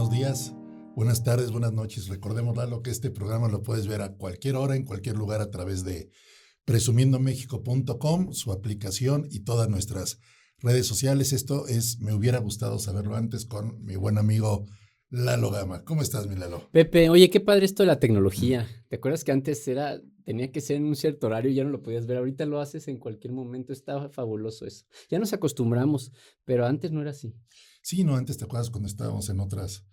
buenos días, buenas tardes, buenas noches. Recordemos, Lalo, que este programa lo puedes ver a cualquier hora, en cualquier lugar, a través de presumiendomexico.com, su aplicación y todas nuestras redes sociales. Esto es Me Hubiera Gustado Saberlo Antes, con mi buen amigo Lalo Gama. ¿Cómo estás, mi Lalo? Pepe, oye, qué padre esto de la tecnología. ¿Te acuerdas que antes tenía que ser en un cierto horario y ya no lo podías ver? Ahorita lo haces en cualquier momento, está fabuloso eso. Ya nos acostumbramos, pero antes no era así. Sí, no, antes te acuerdas cuando estábamos en otras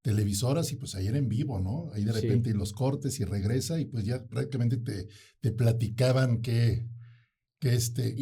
televisoras y pues ahí era en vivo, ¿no? Ahí de Sí. repente los cortes y regresa y pues ya prácticamente te platicaban Y,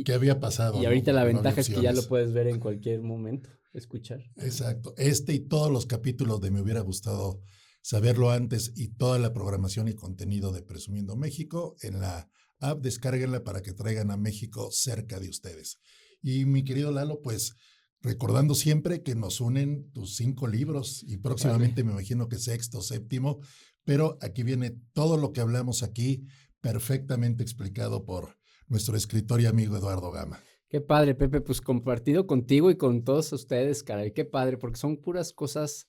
qué había pasado, y ¿no? ahorita la Porque no había ventaja es que ya lo opciones. puedes ver en cualquier momento, escuchar. Exacto. Y todos los capítulos de Me Hubiera Gustado Saberlo Antes y toda la programación y contenido de Presumiendo México en la app, descárguenla para que traigan a México cerca de ustedes. Y mi querido Lalo, pues recordando siempre que nos unen tus 5 libros y Vale. próximamente me imagino que sexto, séptimo, pero aquí viene todo lo que hablamos aquí perfectamente explicado por nuestro escritor y amigo Eduardo Gama. Qué padre, Pepe, pues compartido contigo y con todos ustedes, caray, qué padre, porque son puras cosas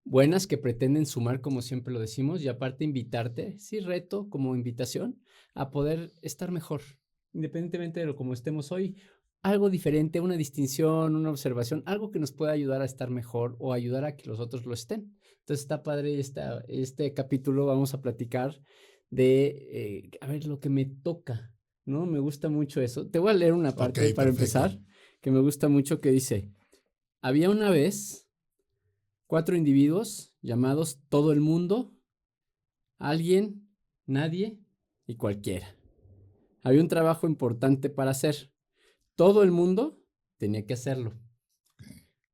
buenas que pretenden sumar, como siempre lo decimos, y aparte invitarte, sí, reto como invitación a poder estar mejor, independientemente de lo como estemos hoy, algo diferente, una distinción, una observación, algo que nos pueda ayudar a estar mejor o ayudar a que los otros lo estén. Entonces está padre este capítulo, vamos a platicar de, a ver, lo que me toca. ¿No? Me gusta mucho eso. Te voy a leer una Ok, parte para perfecto. empezar, que me gusta mucho, que dice: había una vez 4 individuos llamados todo el mundo, alguien, nadie y cualquiera. Había un trabajo importante para hacer. Todo el mundo tenía que hacerlo,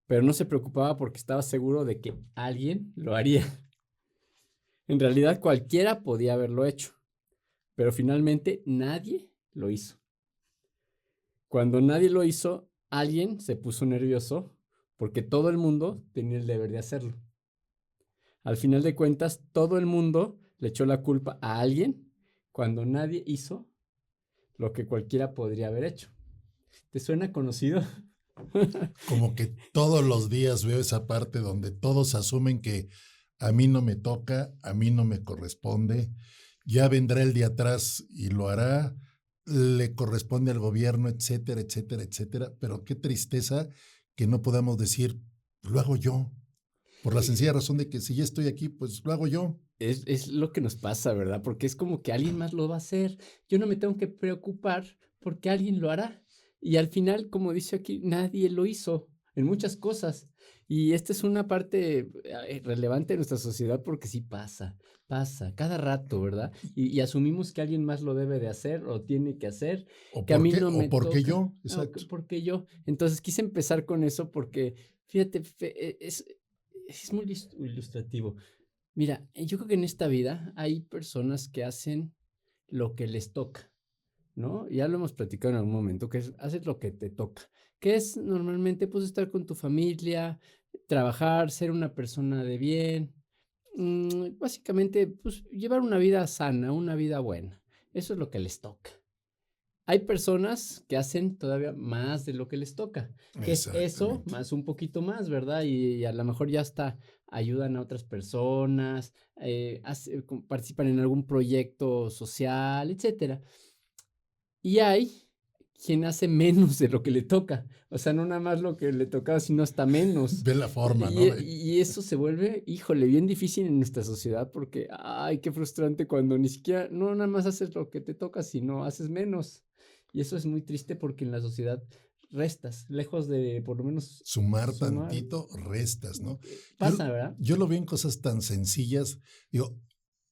pero no se preocupaba porque estaba seguro de que alguien lo haría. En realidad cualquiera podía haberlo hecho, pero finalmente nadie lo hizo. Cuando nadie lo hizo, alguien se puso nervioso porque todo el mundo tenía el deber de hacerlo. Al final de cuentas, todo el mundo le echó la culpa a alguien cuando nadie hizo lo que cualquiera podría haber hecho. ¿Te suena conocido? Como que todos los días veo esa parte donde todos asumen que a mí no me toca, a mí no me corresponde, ya vendrá el de atrás y lo hará, le corresponde al gobierno, etcétera, etcétera, etcétera. Pero qué tristeza que no podamos decir, lo hago yo, por la sencilla razón de que si ya estoy aquí, pues lo hago yo. Es lo que nos pasa, ¿verdad? Porque es como que alguien más lo va a hacer. Yo no me tengo que preocupar porque alguien lo hará. Y al final, como dice aquí, nadie lo hizo en muchas cosas. Y esta es una parte relevante de nuestra sociedad porque sí pasa cada rato, ¿verdad? Y asumimos que alguien más lo debe de hacer o tiene que hacer, que a mí no O me por qué yo, toca, exacto. porque yo. Entonces quise empezar con eso porque, fíjate, es muy ilustrativo. Mira, yo creo que en esta vida hay personas que hacen lo que les toca, ¿no? Ya lo hemos platicado en algún momento, que es haces lo que te toca, que es normalmente pues estar con tu familia, trabajar, ser una persona de bien, básicamente pues llevar una vida sana, una vida buena. Eso es lo que les toca. Hay personas que hacen todavía más de lo que les toca, que es eso, Exactamente. más un poquito más, ¿verdad? Y a lo mejor ya hasta ayudan a otras personas, participan en algún proyecto social, etcétera. Y hay quien hace menos de lo que le toca, o sea, no nada más lo que le tocaba, sino hasta menos. Ve la forma, Y, ¿no? y eso se vuelve, híjole, bien difícil en nuestra sociedad porque, ay, qué frustrante cuando ni siquiera, no nada más haces lo que te toca, sino haces menos. Y eso es muy triste porque en la sociedad restas, lejos de por lo menos Sumar sumar. tantito, restas, ¿no? Pasa, ¿verdad? Yo lo veo en cosas tan sencillas. Digo,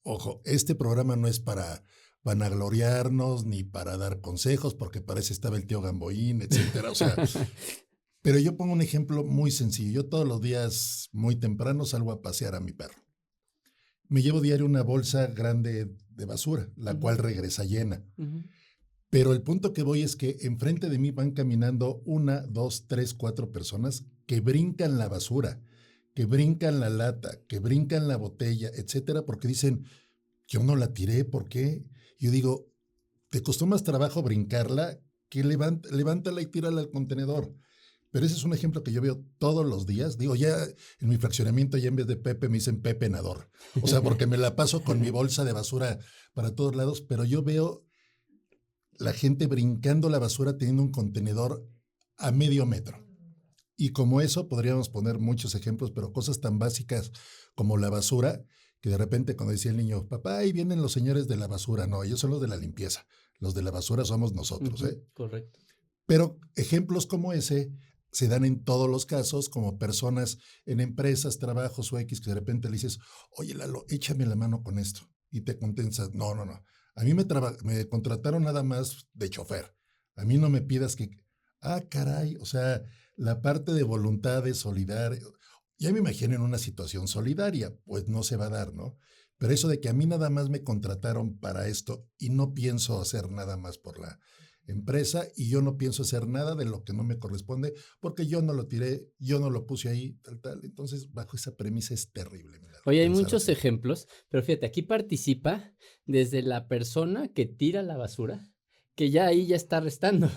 ojo, este programa no es para vanagloriarnos ni para dar consejos, porque para eso estaba el tío Gamboín, etcétera. O sea, pero yo pongo un ejemplo muy sencillo. Yo todos los días, muy temprano, salgo a pasear a mi perro. Me llevo diario una bolsa grande de basura, la Ujú, cual regresa llena. ujú. Pero el punto que voy es que enfrente de mí van caminando una, dos, tres, cuatro personas que brincan la basura, que brincan la lata, que brincan la botella, etcétera, porque dicen, yo no la tiré, ¿por qué? Yo digo, te costó más trabajo brincarla que levántala y tírala al contenedor. Pero ese es un ejemplo que yo veo todos los días. Digo, ya en mi fraccionamiento ya en vez de Pepe me dicen Pepenador. O sea, porque me la paso con mi bolsa de basura para todos lados, pero yo veo la gente brincando la basura teniendo un contenedor a medio metro. Y como eso podríamos poner muchos ejemplos, pero cosas tan básicas como la basura, que de repente cuando decía el niño, papá, ahí vienen los señores de la basura. No, ellos son los de la limpieza. Los de la basura somos nosotros, ¿eh? Correcto. Pero ejemplos como ese se dan en todos los casos, como personas en empresas, trabajos o X, que de repente le dices, oye, Lalo, échame la mano con esto. Y te contensas, no, no, no. A mí me contrataron nada más de chofer. A mí no me pidas que, caray, o sea, la parte de voluntad de solidaria, ya me imagino en una situación solidaria, pues no se va a dar, ¿no? Pero eso de que a mí nada más me contrataron para esto y no pienso hacer nada más por la empresa y yo no pienso hacer nada de lo que no me corresponde porque yo no lo tiré, yo no lo puse ahí, tal, tal. Entonces, bajo esa premisa es terrible. Oye, hay muchos ejemplos, pero fíjate, aquí participa desde la persona que tira la basura, que ya ahí ya está restando,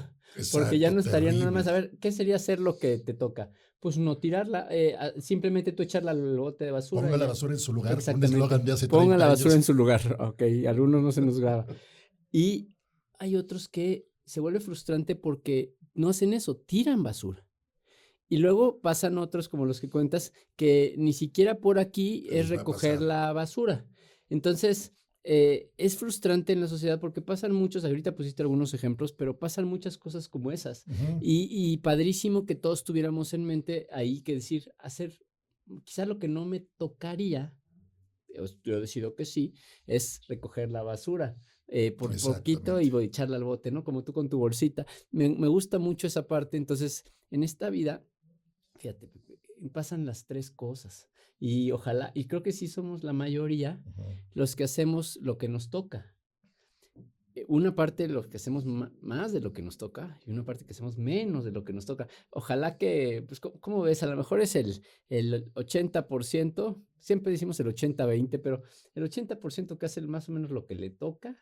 porque ya Exacto, no estaría nada más, a terrible. ver, ¿qué sería hacer lo que te toca? Pues no tirarla, simplemente tú echarla al bote de basura Ponga y la ya. basura en su lugar, un Exactamente. eslogan de hace Ponga 30 la basura en años. su lugar. Ok, algunos no se nos graba. Y hay otros que se vuelve frustrante porque no hacen eso, tiran basura. Y luego pasan otros, como los que cuentas, que ni siquiera por aquí es Les va a recoger pasar. la basura. Entonces, es frustrante en la sociedad porque pasan muchos, ahorita pusiste algunos ejemplos, pero pasan muchas cosas como esas. Ujú. Y padrísimo que todos tuviéramos en mente ahí que decir, hacer quizás lo que no me tocaría, yo decido que sí, es recoger la basura. Por poquito y Exactamente. voy a echarla al bote, ¿no? Como tú con tu bolsita. Me gusta mucho esa parte. Entonces, en esta vida, fíjate, Pepe, pasan las 3 cosas, y ojalá, y creo que sí somos la mayoría Ujú. los que hacemos lo que nos toca. Una parte de los que hacemos más de lo que nos toca, y una parte que hacemos menos de lo que nos toca. Ojalá que, pues, ¿cómo ves? A lo mejor es el 80%, siempre decimos el 80-20, pero el 80% que hace más o menos lo que le toca,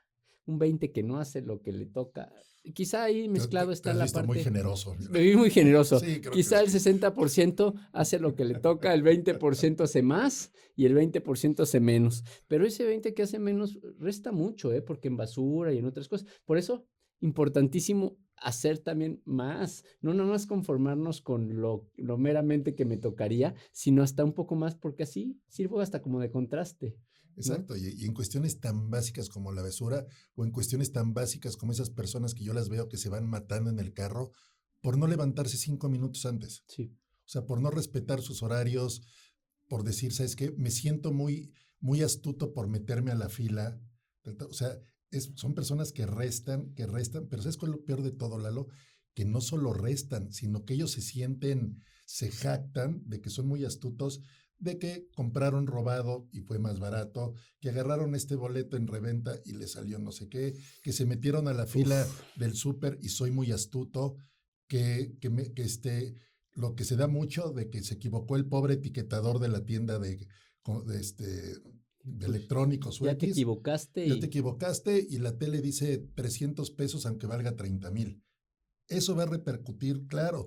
un 20 que no hace lo que le toca. Quizá ahí mezclado Te está has la visto muy parte. generoso. Me vi muy generoso. Sí, creo que Quizá el sí. 60% hace lo que le toca, el 20% hace más y el 20% hace menos. Pero ese 20 que hace menos resta mucho, porque en basura y en otras cosas. Por eso, importantísimo hacer también más. No nada más conformarnos con lo meramente que me tocaría, sino hasta un poco más, porque así sirvo hasta como de contraste, ¿no? Exacto, y en cuestiones tan básicas como la basura o en cuestiones tan básicas como esas personas que yo las veo que se van matando en el carro por no levantarse 5 minutos antes, Sí. o sea, por no respetar sus horarios, por decir, ¿sabes qué? Me siento muy, muy astuto por meterme a la fila, o sea, son personas que restan, pero ¿sabes cuál es lo peor de todo, Lalo? Que no solo restan, sino que ellos se sienten, se jactan de que son muy astutos, de que compraron robado y fue más barato, que agarraron este boleto en reventa y le salió no sé qué, que se metieron a la fila Uf. del súper y soy muy astuto, lo que se da mucho de que se equivocó el pobre etiquetador de la tienda de Pues electrónicos o ya te X, equivocaste ya te y equivocaste y la tele dice 300 pesos aunque valga 30,000. Eso va a repercutir, claro.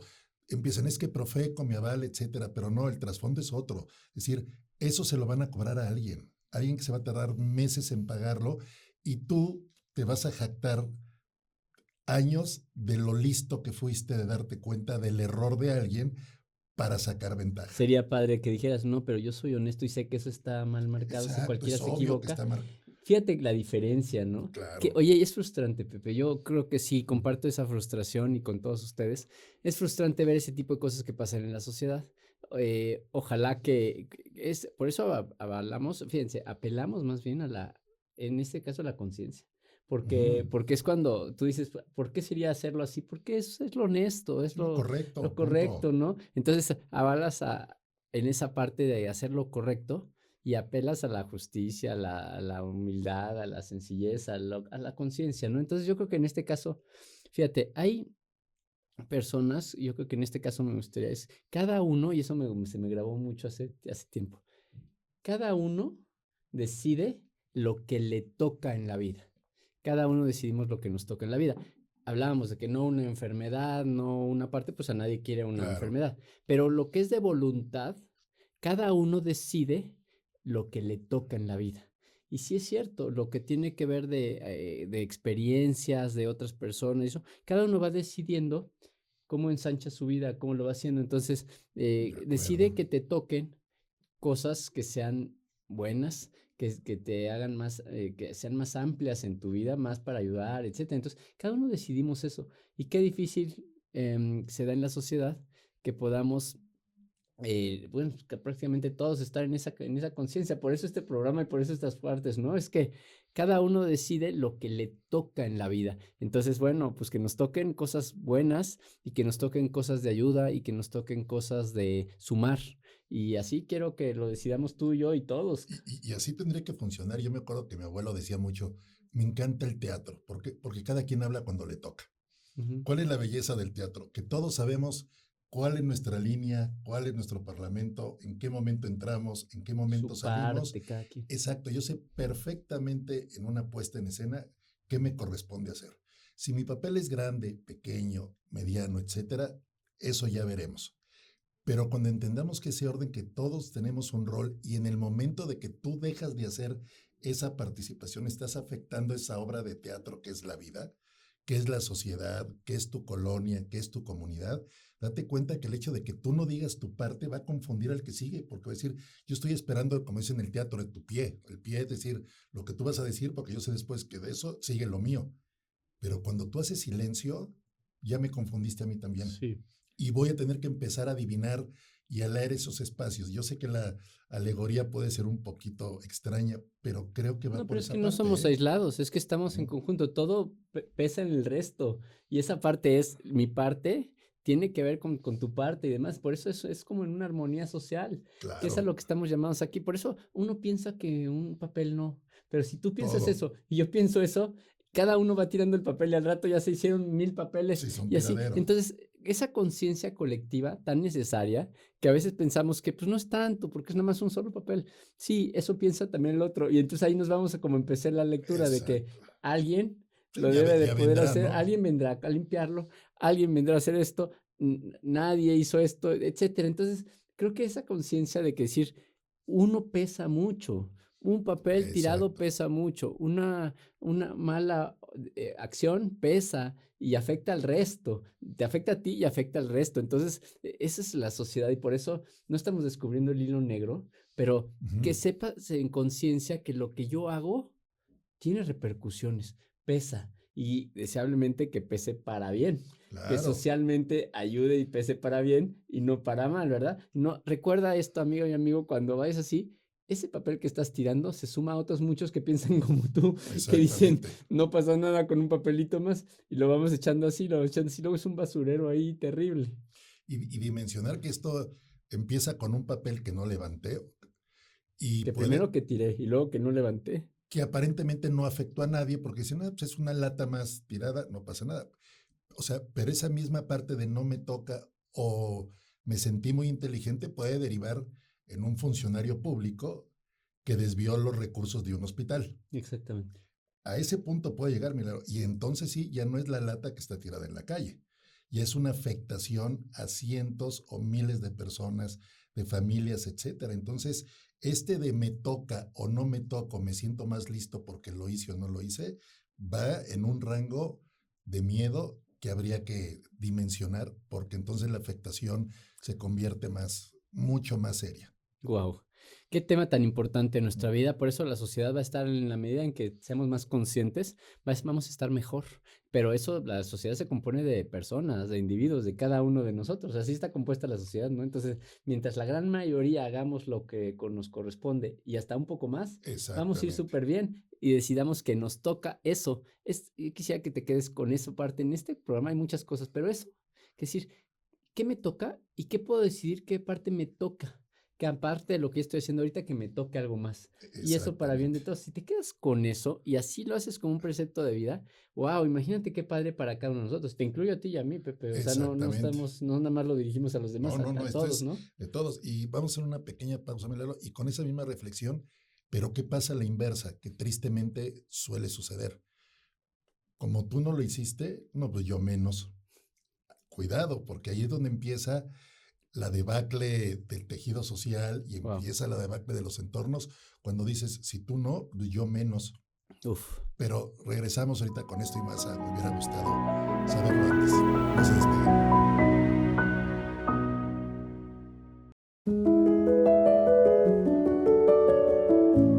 Empiezan, es que Profeco, mi aval, etcétera, pero no, el trasfondo es otro. Es decir, eso se lo van a cobrar a alguien que se va a tardar meses en pagarlo y tú te vas a jactar años de lo listo que fuiste de darte cuenta del error de alguien para sacar ventaja. sería padre que dijeras, no, pero yo soy honesto y sé que eso está mal marcado, si Exacto, cualquiera es se obvio que equivoca. está mal. Fíjate la diferencia, ¿no? Que, Claro. oye, es frustrante, Pepe. Yo creo que sí, comparto esa frustración y con todos ustedes. Es frustrante ver ese tipo de cosas que pasan en la sociedad. Ojalá por eso avalamos, fíjense, apelamos más bien en este caso, a la conciencia. Ujú. Porque es cuando tú dices, ¿por qué sería hacerlo así? Porque es lo honesto, es Es lo lo correcto, correcto, punto. ¿no? Entonces, en esa parte de hacer lo correcto y apelas a la justicia, a la humildad, a la sencillez, a la conciencia, ¿no? Entonces, yo creo que en este caso, fíjate, hay personas, yo creo que en este caso me gustaría es cada uno, y eso se me grabó mucho hace tiempo, cada uno decide lo que le toca en la vida. Cada uno decidimos lo que nos toca en la vida. hablábamos de que no una enfermedad, no una parte, pues a nadie quiere una Claro, enfermedad, pero lo que es de voluntad, cada uno decide lo que le toca en la vida. Y sí es cierto, lo que tiene que ver de experiencias de otras personas, eso, cada uno va decidiendo cómo ensancha su vida, cómo lo va haciendo. Entonces, de decide acuerdo. que te toquen cosas que sean buenas, que te hagan más, que sean más amplias en tu vida, más para ayudar, etcétera. Entonces, cada uno decidimos eso. Y qué difícil se da en la sociedad que podamos, bueno, pues, que prácticamente todos estar en esa conciencia. Por eso este programa y por eso estas partes, ¿no? Es que cada uno decide lo que le toca en la vida. Entonces, bueno, pues que nos toquen cosas buenas y que nos toquen cosas de ayuda y que nos toquen cosas de sumar. Y así quiero que lo decidamos tú, yo y todos. Y así tendría que funcionar. Yo me acuerdo que mi abuelo decía mucho, me encanta el teatro, porque cada quien habla cuando le toca. Ujú. ¿Cuál es la belleza del teatro? Que todos sabemos cuál es nuestra línea, cuál es nuestro parlamento, en qué momento entramos, en qué momento Su salimos. parte, cada quien. Exacto, yo sé perfectamente en una puesta en escena qué me corresponde hacer. Si mi papel es grande, pequeño, mediano, etcétera, eso ya veremos. Pero cuando entendamos que ese orden, que todos tenemos un rol y en el momento de que tú dejas de hacer esa participación, estás afectando esa obra de teatro que es la vida, que es la sociedad, que es tu colonia, que es tu comunidad, date cuenta que el hecho de que tú no digas tu parte va a confundir al que sigue, porque va a decir, yo estoy esperando, como dicen en el teatro, de tu pie. El pie es decir, lo que tú vas a decir, porque yo sé después que de eso sigue lo mío. Pero cuando tú haces silencio, ya me confundiste a mí también Sí. y voy a tener que empezar a adivinar y a leer esos espacios. Yo sé que la alegoría puede ser un poquito extraña, pero creo que va No, por pero es que esa no parte, somos ¿eh? aislados, es que estamos en Ujú. conjunto, todo pesa en el resto. Y esa parte es mi parte, tiene que ver con tu parte y demás. Por eso es como en una armonía social, que es a Claro, lo que estamos llamados aquí. Por eso uno piensa que un papel no. Pero si tú piensas todo. eso y yo pienso eso, cada uno va tirando el papel y al rato ya se hicieron 1000 papeles Sí, son y así. tiradero. Entonces, esa conciencia colectiva tan necesaria que a veces pensamos que pues no es tanto porque es nada más un solo papel. Sí, eso piensa también el otro. Y entonces ahí nos vamos a como empezar la lectura de que Exacto. alguien Sí, lo debe de ya poder vendrá, hacer, ¿no? alguien vendrá a limpiarlo, alguien vendrá a hacer esto, nadie hizo esto, etcétera. Entonces, creo que esa conciencia de que decir, uno pesa mucho, un papel tirado Exacto. pesa mucho, una mala acción pesa y afecta al resto, te afecta a ti y afecta al resto. Entonces, esa es la sociedad y por eso no estamos descubriendo el hilo negro, pero que Ujú. sepas en conciencia que lo que yo hago tiene repercusiones, pesa y deseablemente que pese para bien, que Claro. socialmente ayude y pese para bien y no para mal, ¿verdad? No, recuerda esto, amigo y amigo, cuando vayas así, ese papel que estás tirando se suma a otros muchos que piensan como tú, que dicen, Exactamente. no pasa nada con un papelito más y lo vamos echando así, lo vamos echando así, luego es un basurero ahí terrible. Y dimensionar que esto empieza con un papel que no levanté y Que primero puede que tiré y luego que no levanté. que aparentemente no afectó a nadie porque dicen, ah, pues es una lata más tirada, no pasa nada. O sea, pero esa misma parte de no me toca o me sentí muy inteligente puede derivar en un funcionario público que desvió los recursos de un hospital. Exactamente. A ese punto puede llegar, Milagro. Y entonces sí, ya no es la lata que está tirada en la calle. Ya es una afectación a cientos o miles de personas, de familias, etcétera. Entonces, este de me toca o no me toco, me siento más listo porque lo hice o no lo hice, va en un rango de miedo que habría que dimensionar porque entonces la afectación se convierte más, mucho más seria. Wow, qué tema tan importante en nuestra vida. Por eso la sociedad va a estar en la medida en que seamos más conscientes, vamos a estar mejor. Pero eso, la sociedad se compone de personas, de individuos, de cada uno de nosotros. Así está compuesta la sociedad, ¿no? Entonces, mientras la gran mayoría hagamos lo que nos corresponde y hasta un poco más, vamos a ir Exactamente. súper bien y decidamos que nos toca eso. Yo quisiera que te quedes con esa parte. En este programa hay muchas cosas, pero eso, que decir, ¿qué me toca y qué puedo decidir qué parte me toca? Que aparte de lo que estoy haciendo ahorita, que me toque algo más. Y eso para bien de Exactamente. todos. Si te quedas con eso y así lo haces como un precepto de vida, wow, imagínate qué padre para cada uno de nosotros. Te incluyo a ti y a mí, Pepe. O sea, no Exactamente. estamos, no nada más lo dirigimos a los No, demás, no, a no, esto todos, es ¿no? de todos. Y vamos a hacer una pequeña pausa, Milagro, y con esa misma reflexión, pero ¿qué pasa a la inversa? Que tristemente suele suceder. como tú no lo hiciste, no, pues yo menos. Cuidado, porque ahí es donde empieza la debacle del tejido social y Wow. empieza la debacle de los entornos, cuando dices, si tú no, pues yo menos. Uf. Pero regresamos ahorita con esto y más. Me hubiera gustado saberlo antes. No se despeguen.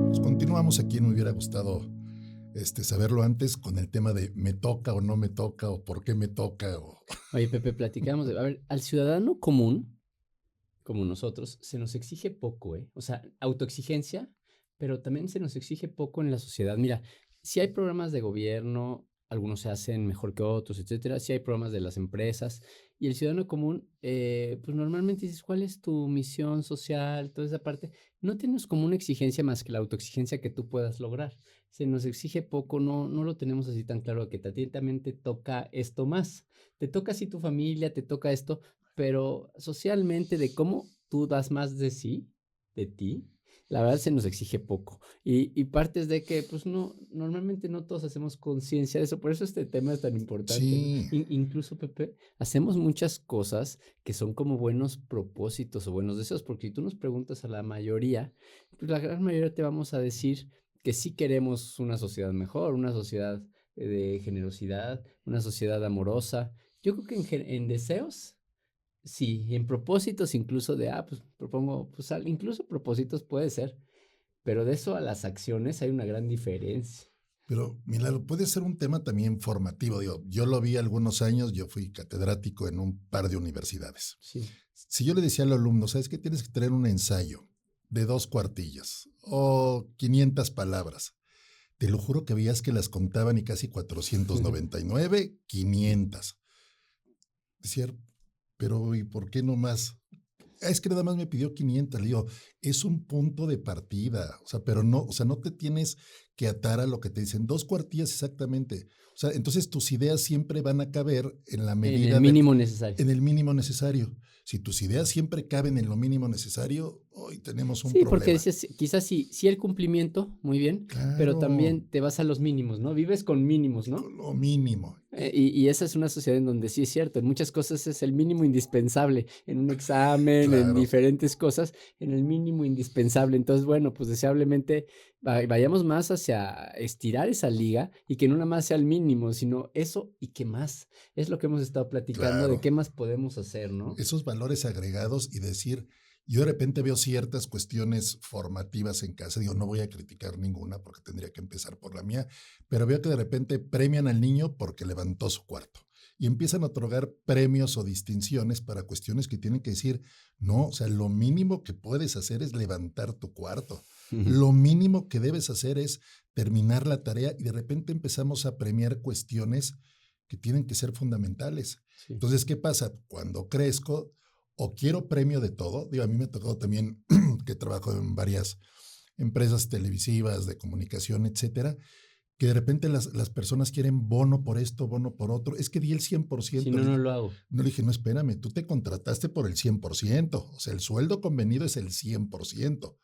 Pues continuamos aquí. Me hubiera gustado saberlo antes con el tema de me toca o no me toca o por qué me toca. Oye, Pepe, platicamos de, a ver, al ciudadano común, como nosotros, se nos exige poco, ¿eh? O sea, autoexigencia, pero también se nos exige poco en la sociedad. Mira, si hay programas de gobierno, algunos se hacen mejor que otros, etcétera. Si hay programas de las empresas y el ciudadano común, pues normalmente dices, ¿cuál es tu misión social? Toda esa parte. No tienes como una exigencia más que la autoexigencia que tú puedas lograr. Se nos exige poco, no lo tenemos así tan claro que a ti también te toca esto más. Te toca así tu familia, te toca esto, pero socialmente de cómo tú das más de sí, de ti, la verdad se nos exige poco. Y partes de que, pues no, normalmente no todos hacemos conciencia de eso, por eso este tema es tan importante, ¿no? Sí, Incluso, Pepe, hacemos muchas cosas que son como buenos propósitos o buenos deseos, porque si tú nos preguntas a la mayoría, pues la gran mayoría te vamos a decir que sí queremos una sociedad mejor, una sociedad de generosidad, una sociedad amorosa. Yo creo que en deseos sí, en propósitos incluso de, pues propongo, pues incluso propósitos puede ser, pero de eso a las acciones hay una gran diferencia. pero mira, puede ser un tema también formativo. Digo, yo lo vi algunos años, yo fui catedrático en un par de universidades. Sí. Si yo le decía al alumno, ¿sabes qué? Tienes que tener un ensayo de 2 cuartillas o 500 palabras. Te lo juro que veías que las contaban y casi 499, 500. Decía, pero ¿y por qué no más? Es que nada más me pidió 500. Le digo, es un punto de partida. O sea, pero no, o sea, no te tienes que atar a lo que te dicen. 2 cuartillas exactamente. O sea, entonces tus ideas siempre van a caber en la En el medida mínimo necesario. en el mínimo necesario. Si tus ideas siempre caben en lo mínimo necesario, hoy tenemos un Sí, porque problema. dices, quizás sí el cumplimiento, muy bien, pero Claro, también te vas a los mínimos, ¿no? Vives con mínimos, ¿no? con lo mínimo. Y esa es una sociedad en donde sí es cierto, en muchas cosas es el mínimo indispensable, en un examen, en Claro, diferentes cosas, en el mínimo indispensable. Entonces, bueno, pues deseablemente vayamos más hacia estirar esa liga y que no nada más sea el mínimo, sino eso y qué más. Es lo que hemos estado platicando de claro. qué más podemos hacer, ¿no? Esos valores agregados y decir, yo de repente veo ciertas cuestiones formativas en casa, digo, no voy a criticar ninguna porque tendría que empezar por la mía, pero veo que de repente premian al niño porque levantó su cuarto y empiezan a otorgar premios o distinciones para cuestiones que tienen que decir, no, o sea, lo mínimo que puedes hacer es levantar tu cuarto, lo mínimo que debes hacer es terminar la tarea y de repente empezamos a premiar cuestiones que tienen que ser fundamentales. Sí. Entonces, ¿qué pasa? Cuando crezco o quiero premio de todo, digo, a mí me ha tocado también que trabajo en varias empresas televisivas, de comunicación, etcétera, que de repente las personas quieren bono por esto, bono por otro. Es que di el Si 100%. no, no lo hago. No le dije, no, espérame, tú te contrataste por el 100%. O sea, el sueldo convenido es el 100%.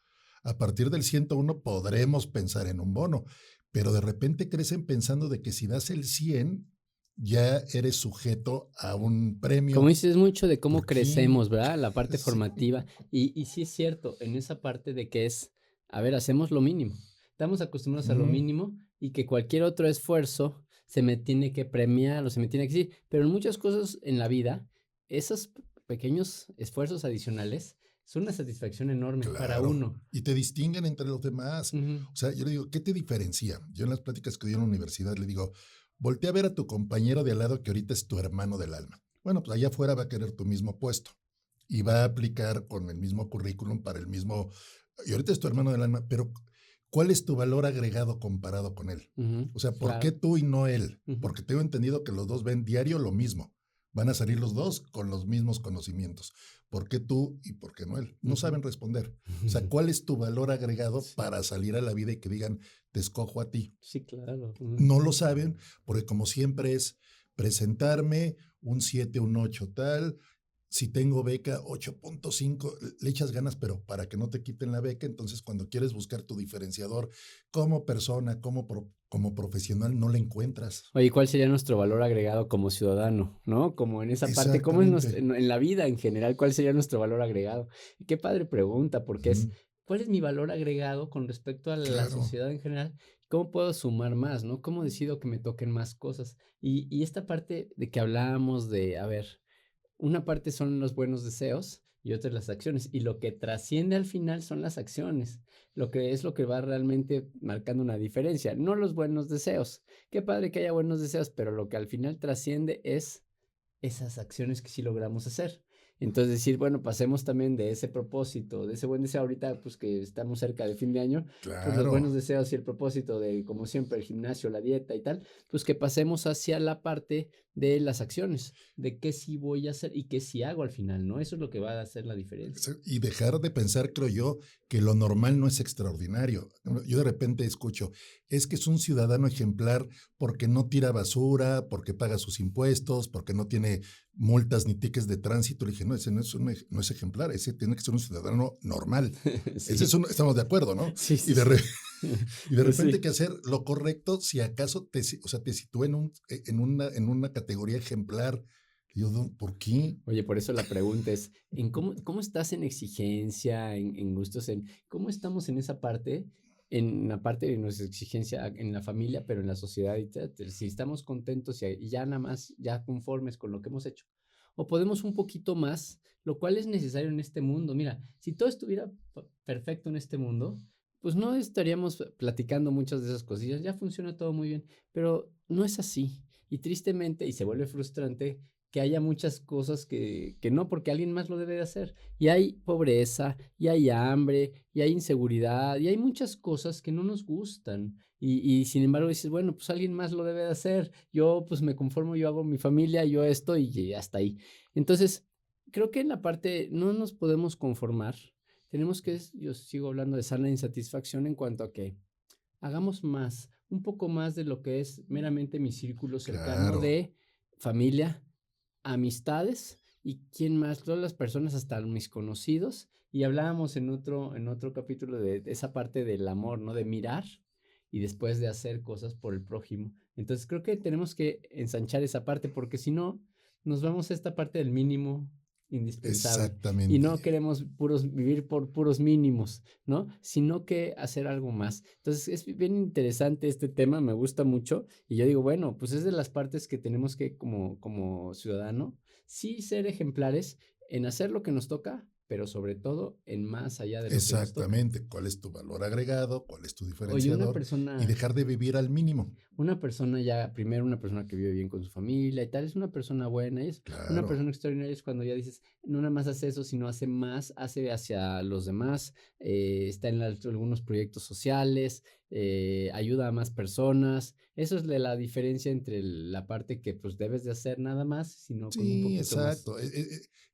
A partir del 101 podremos pensar en un bono. Pero de repente crecen pensando de que si das el 100, ya eres sujeto a un Como premio. dices, mucho de cómo ¿Por qué? crecemos, ¿verdad? La parte Sí, formativa. Y sí es cierto, en esa parte de que es, a ver, hacemos lo mínimo. Estamos acostumbrados a lo mínimo y que cualquier otro esfuerzo se me tiene que premiar o se me tiene que decir. Pero en muchas cosas en la vida, esos pequeños esfuerzos adicionales son una satisfacción enorme para claro. uno. Y te distinguen entre los demás. Ujú. O sea, yo le digo, ¿qué te diferencia? Yo en las pláticas que doy en la universidad le digo, voltea a ver a tu compañero de al lado que ahorita es tu hermano del alma. Bueno, pues allá afuera va a querer tu mismo puesto y va a aplicar con el mismo currículum para el mismo. Y ahorita es tu hermano del alma, pero ¿cuál es tu valor agregado comparado con él? Ujú, O sea, ¿por qué claro. tú y no él? Ujú. Porque tengo entendido que los dos ven diario lo mismo. Van a salir los dos con los mismos conocimientos. ¿Por qué tú y por qué no él? No Ujú. saben responder. O sea, ¿cuál es tu valor agregado Sí, para salir a la vida y que digan, te escojo a ti? sí, claro. Ujú. No lo saben porque como siempre es presentarme un 7, un 8 tal, si tengo beca 8.5, le echas ganas, pero para que no te quiten la beca, entonces cuando quieres buscar tu diferenciador como persona, como profesional, no la encuentras. Oye, ¿cuál sería nuestro valor agregado como ciudadano, no? Como en esa parte, ¿cómo es Exactamente. en la vida en general, cuál sería nuestro valor agregado? Y qué padre pregunta, porque es, Ujú, ¿cuál es mi valor agregado con respecto a la claro. sociedad en general? ¿Cómo puedo sumar más, no? ¿Cómo decido que me toquen más cosas? Y esta parte de que hablábamos de, a ver, una parte son los buenos deseos y otra las acciones. Y lo que trasciende al final son las acciones. Lo que es lo que va realmente marcando una diferencia, no los buenos deseos. Qué padre que haya buenos deseos, pero lo que al final trasciende es esas acciones que sí logramos hacer. Entonces decir, bueno, pasemos también de ese propósito, de ese buen deseo ahorita, pues que estamos cerca de fin de año, pues los Claro. buenos deseos y el propósito de, como siempre, el gimnasio, la dieta y tal, pues que pasemos hacia la parte de las acciones, de qué sí voy a hacer y qué sí hago al final, ¿no? Eso es lo que va a hacer la diferencia. Y dejar de pensar, creo yo, que lo normal no es extraordinario. Yo de repente escucho, es que es un ciudadano ejemplar porque no tira basura, porque paga sus impuestos, porque no tiene multas ni tickets de tránsito. Le dije, no, ese no es ejemplar, ese tiene que ser un ciudadano normal. Ese es Sí, estamos de acuerdo, ¿no? sí, Y sí, de, sí. y de Pues repente hay sí. que hacer lo correcto si acaso o sea, te sitúa en una categoría ejemplar. Y yo, ¿por qué? Oye, por eso la pregunta es, ¿en cómo estás en exigencia, en gustos, en cómo estamos en esa parte, en la parte de nuestra exigencia en la familia, pero en la sociedad y tal? Si estamos contentos y ya nada más, ya conformes con lo que hemos hecho, o podemos un poquito más, lo cual es necesario en este mundo. Mira, si todo estuviera perfecto en este mundo, pues no estaríamos platicando muchas de esas cosillas, ya funciona todo muy bien, pero no es así. Y tristemente, y se vuelve frustrante, que haya muchas cosas que no, porque alguien más lo debe de hacer. Y hay pobreza, y hay hambre, y hay inseguridad, y hay muchas cosas que no nos gustan. Y sin embargo dices, bueno, pues alguien más lo debe de hacer. Yo pues me conformo, yo hago mi familia, yo esto y hasta ahí. Entonces, creo que en la parte no nos podemos conformar. Tenemos que, yo sigo hablando de sana insatisfacción en cuanto a que hagamos más, un poco más de lo que es meramente mi círculo cercano Claro. de familia, amistades y quién más, todas las personas, hasta mis conocidos. Y hablábamos en otro capítulo de esa parte del amor, ¿no? De mirar y después de hacer cosas por el prójimo. Entonces creo que tenemos que ensanchar esa parte porque si no, nos vamos a esta parte del mínimo indispensable y Exactamente. no queremos vivir por puros mínimos, ¿no? Sino que hacer algo más. Entonces es bien interesante este tema, me gusta mucho y yo digo, bueno, pues es de las partes que tenemos que como ciudadano, sí ser ejemplares en hacer lo que nos toca, pero sobre todo en más allá de lo que nos toca. Exactamente. ¿Cuál es tu valor agregado? ¿Cuál es tu Oye, diferenciador? Y dejar de vivir al mínimo. una persona ya, primero una persona que vive bien con su familia y tal, es una persona buena, y es una Claro. persona extraordinaria es cuando ya dices, no nada más hace eso, sino hace más, hace hacia los demás, está en algunos proyectos sociales, ayuda a más personas. Eso es la diferencia entre la parte que pues debes de hacer nada más, sino con un Sí, poquito más. exacto.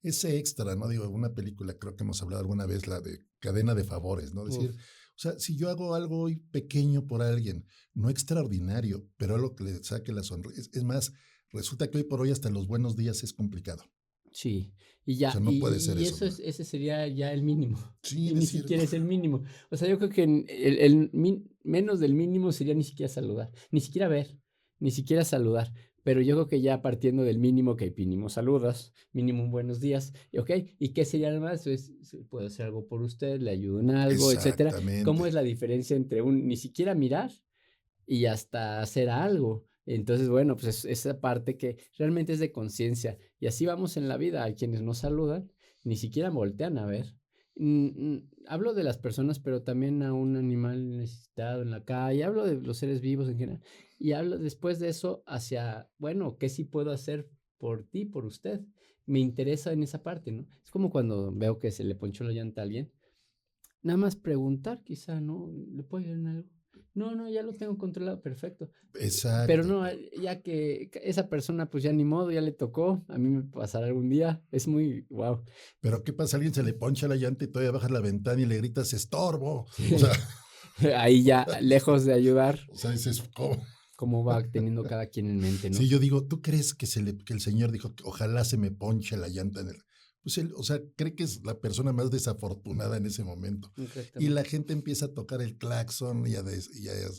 Ese extra, ¿no? Digo, una película, creo que hemos hablado alguna vez, la de Cadena de Favores, ¿no? Decir, Uf, o sea, si yo hago algo hoy pequeño por alguien, no extraordinario, pero algo que le saque la sonrisa. Es más, resulta que hoy por hoy hasta los buenos días es complicado. sí, y O ya, sea, no puede ser y eso, eso ¿no? es, ese sería ya el mínimo, Sí, y ni decir, siquiera es el mínimo. O sea, yo creo que menos del mínimo sería ni siquiera saludar, ni siquiera ver, ni siquiera saludar. Pero yo creo que ya partiendo del mínimo, que mínimo saludas, mínimo un buenos días, y ok, ¿y qué sería más? Pues, puedo hacer algo por usted, le ayudo en algo, etcétera. ¿Cómo exactamente. es la diferencia entre un ni siquiera mirar y hasta hacer algo? Entonces, bueno, pues esa parte que realmente es de conciencia. Y así vamos en la vida. Hay quienes no saludan, ni siquiera voltean a ver. Hablo de las personas, pero también a un animal necesitado en la calle. Hablo de los seres vivos en general. Y hablo después de eso hacia, bueno, ¿qué sí puedo hacer por ti, por usted? Me interesa en esa parte, ¿no? Es como cuando veo que se le ponchó la llanta a alguien. Nada más preguntar, quizá, ¿no? ¿Le puedo ayudar en algo? No, no, ya lo tengo controlado, perfecto. Pero Exacto. no, ya que esa persona, pues ya ni modo, ya le tocó, a mí me pasará algún día. Es muy, wow. Pero ¿qué pasa? Alguien se le poncha la llanta y todavía bajas la ventana y le gritas estorbo. O sea, Ahí ya, lejos de ayudar, o sea, dices, ¿cómo? cómo va teniendo cada quien en mente, Sí, ¿no? yo digo, ¿tú crees que, que el Señor dijo que ojalá se me ponche la llanta en el... pues él, o sea, cree que es la persona más desafortunada en ese momento. Y Exactamente. la gente empieza a tocar el claxon y a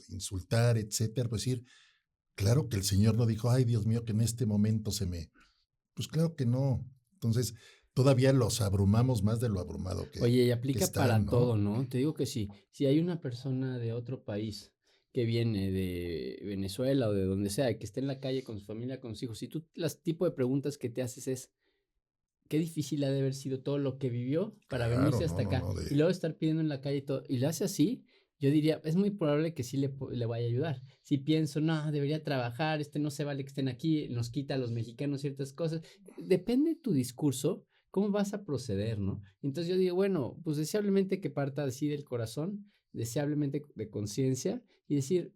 insultar, etcétera, pues decir, claro que el Señor no dijo, ay, Dios mío, que en este momento se me... Pues claro que no. Entonces, todavía los abrumamos más de lo abrumado Oye, y que aplica están, para todo, ¿no? ¿no? Te digo que sí. Si hay una persona de otro país que viene de Venezuela o de donde sea, que esté en la calle con su familia, con sus hijos, y tú las tipo de preguntas que te haces es, qué difícil ha de haber sido todo lo que vivió para Claro, venirse no, hasta no, acá no, y luego estar pidiendo en la calle y todo, y lo hace así, yo diría, es muy probable que sí le vaya a ayudar. Si pienso, no, debería trabajar, no se vale que estén aquí, nos quita a los mexicanos ciertas cosas. Depende de tu discurso, cómo vas a proceder, ¿no? Entonces yo digo, bueno, pues deseablemente que parta así del corazón, deseablemente de conciencia y decir,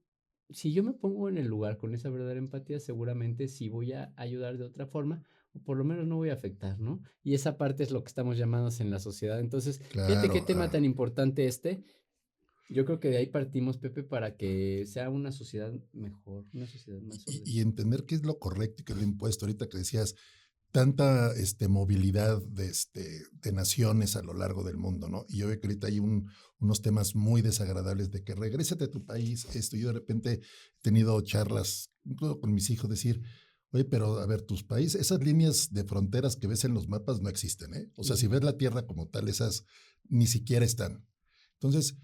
si yo me pongo en el lugar con esa verdadera empatía, seguramente sí voy a ayudar de otra forma, o por lo menos no voy a afectar, ¿no? Y esa parte es lo que estamos llamados en la sociedad. Entonces, fíjate qué claro. tema tan importante este. Yo creo que de ahí partimos, Pepe, para que sea una sociedad mejor, una sociedad más Y ordenada. entender qué es lo correcto y qué es lo impuesto. Ahorita que decías, tanta movilidad de naciones a lo largo del mundo, ¿no? Y yo veo que ahorita hay unos temas muy desagradables de que regrésate a tu país, esto. Yo de repente he tenido charlas, incluso con mis hijos, decir, oye, pero a ver, tus países, esas líneas de fronteras que ves en los mapas no existen, ¿eh? O sea, si Ujú. ves la Tierra como tal, esas ni siquiera están. Entonces,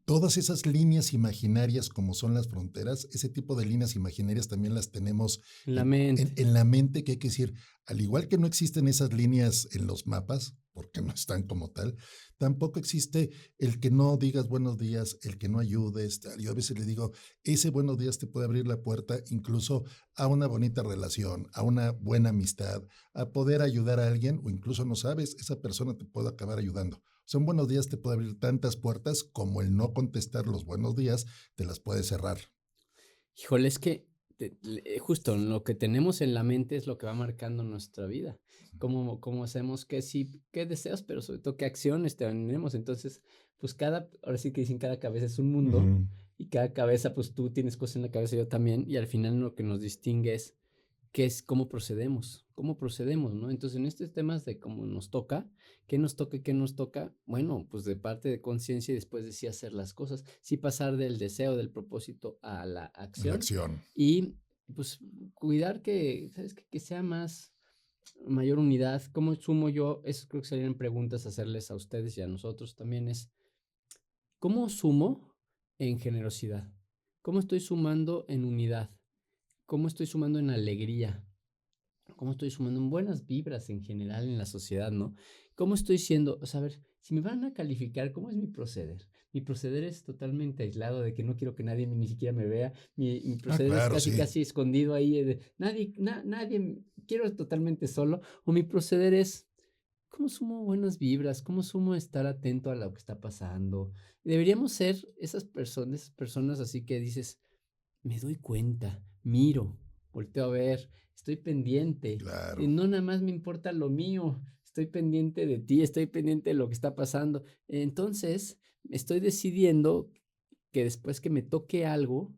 todas esas líneas imaginarias como son las fronteras, ese tipo de líneas imaginarias también las tenemos En la mente. en la mente, que hay que decir, al igual que no existen esas líneas en los mapas, porque no están como tal, tampoco existe el que no digas buenos días, el que no ayudes. Yo a veces le digo, ese buenos días te puede abrir la puerta incluso a una bonita relación, a una buena amistad, a poder ayudar a alguien o incluso no sabes, esa persona te puede acabar ayudando. O sea, un buenos días te puede abrir tantas puertas como el no contestar los buenos días te las puede cerrar. Híjole, es que justo lo que tenemos en la mente es lo que va marcando nuestra vida. Cómo hacemos que sí, qué deseos, pero sobre todo qué acciones tenemos. Entonces, pues ahora sí que dicen cada cabeza es un mundo Ujú. y cada cabeza, pues tú tienes cosas en la cabeza, yo también, y al final lo que nos distingue es qué es cómo procedemos, ¿no? Entonces, en estos temas de cómo nos toca, qué nos toca y qué nos toca, bueno, pues de parte de conciencia y después de sí hacer las cosas, sí pasar del deseo, del propósito a la La acción acción. y pues cuidar que, ¿sabes? Que sea mayor unidad. ¿Cómo sumo yo? Eso creo que serían preguntas a hacerles a ustedes y a nosotros también es, ¿cómo sumo en generosidad? ¿Cómo estoy sumando en unidad? ¿Cómo estoy sumando en alegría? ¿Cómo estoy sumando en buenas vibras en general en la sociedad, no? ¿Cómo estoy siendo? O sea, a ver, si me van a calificar, ¿cómo es mi proceder? Mi proceder es totalmente aislado, de que no quiero que nadie ni siquiera me vea. Mi Ah, proceder es claro, casi, sí. casi escondido ahí. Quiero totalmente solo. O mi proceder es, ¿cómo sumo buenas vibras? ¿Cómo sumo estar atento a lo que está pasando? Deberíamos ser esas personas así que dices, me doy cuenta, miro, volteo a ver, estoy pendiente, Claro. no nada más me importa lo mío, estoy pendiente de ti, estoy pendiente de lo que está pasando. Entonces, estoy decidiendo que después que me toque algo,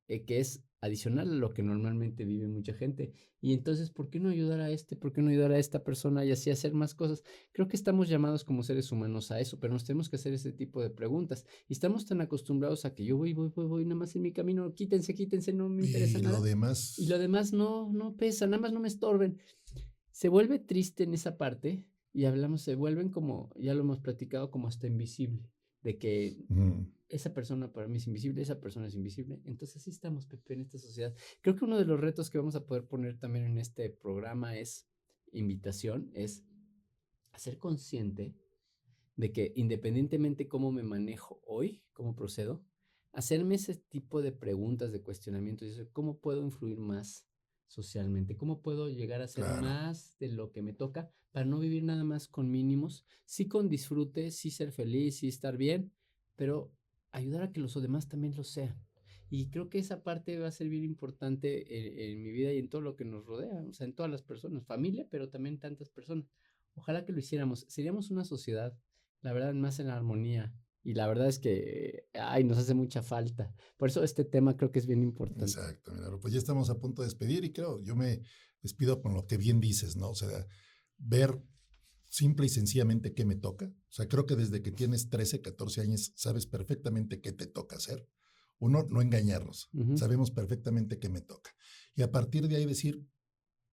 que es adicional a lo que normalmente vive mucha gente. Y entonces, ¿por qué no ayudar a este? ¿Por qué no ayudar a esta persona y así hacer más cosas? Creo que estamos llamados como seres humanos a eso, pero nos tenemos que hacer ese tipo de preguntas. Y estamos tan acostumbrados a que yo voy, nada más en mi camino, quítense, quítense, no me interesa Y lo nada. Y lo demás, demás no pesa, nada más no me estorben. Se vuelve triste en esa parte y hablamos, se vuelven como, ya lo hemos platicado, como hasta invisible, de que mm, esa persona para mí es invisible, esa persona es invisible. Entonces así estamos, Pepe, en esta sociedad. Creo que uno de los retos que vamos a poder poner también en este programa es invitación, es hacer consciente de que independientemente cómo me manejo hoy, cómo procedo, hacerme ese tipo de preguntas, de cuestionamientos, y decir, ¿cómo puedo influir más socialmente? ¿Cómo puedo llegar a hacer claro. más de lo que me toca para no vivir nada más con mínimos? Sí con disfrute, sí ser feliz, sí estar bien, pero ayudar a que los demás también lo sean. Y creo que esa parte va a ser bien importante en mi vida y en todo lo que nos rodea, o sea, en todas las personas, familia, pero también tantas personas. Ojalá que lo hiciéramos. Seríamos una sociedad, la verdad, más en armonía. Y la verdad es que, ay, nos hace mucha falta. Por eso este tema creo que es bien importante. Exacto. Mira, pues ya estamos a punto de despedir y creo, yo me despido con lo que bien dices, ¿no? O sea, ver. simple y sencillamente qué me toca. O sea, creo que desde que tienes 13, 14 años sabes perfectamente qué te toca hacer. Uno, no engañarnos. Ujú. Sabemos perfectamente qué me toca. Y a partir de ahí decir,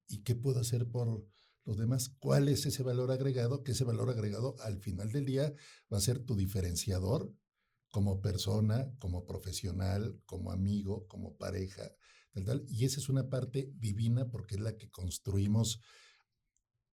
¿y qué puedo hacer por los demás? ¿Cuál es ese valor agregado? Que ese valor agregado al final del día va a ser tu diferenciador como persona, como profesional, como amigo, como pareja, tal. Y esa es una parte divina porque es la que construimos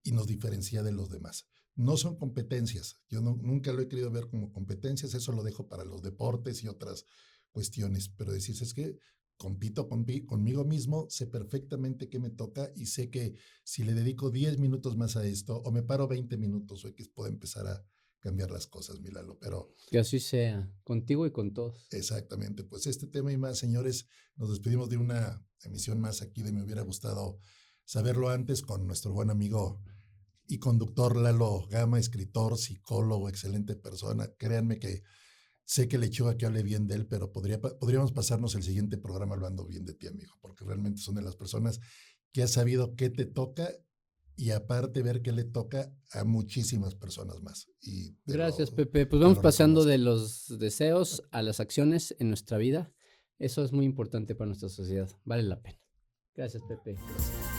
y nos diferencia de los demás. No son competencias. Yo nunca lo he querido ver como competencias. Eso lo dejo para los deportes y otras cuestiones. Pero decir, es que compito conmigo mismo, sé perfectamente qué me toca y sé que si le dedico 10 minutos más a esto o me paro 20 minutos o X, puedo empezar a cambiar las cosas, mi Lalo. Pero Que así sea, contigo y con todos. exactamente, pues este tema y más, señores, nos despedimos de una emisión más aquí de Me Hubiera Gustado Saberlo Antes con nuestro buen amigo y conductor Lalo Gama, escritor, psicólogo, excelente persona. Créanme que sé que le echó a que hable bien de él, pero podríamos pasarnos el siguiente programa hablando bien de ti, amigo, porque realmente son de las personas que has sabido qué te toca y aparte ver qué le toca a muchísimas personas más. Y Gracias, Pepe. Pues te vamos lo pasando de reconozco. los deseos a las acciones en nuestra vida. Eso es muy importante para nuestra sociedad. Vale la pena. Gracias, Pepe. Gracias.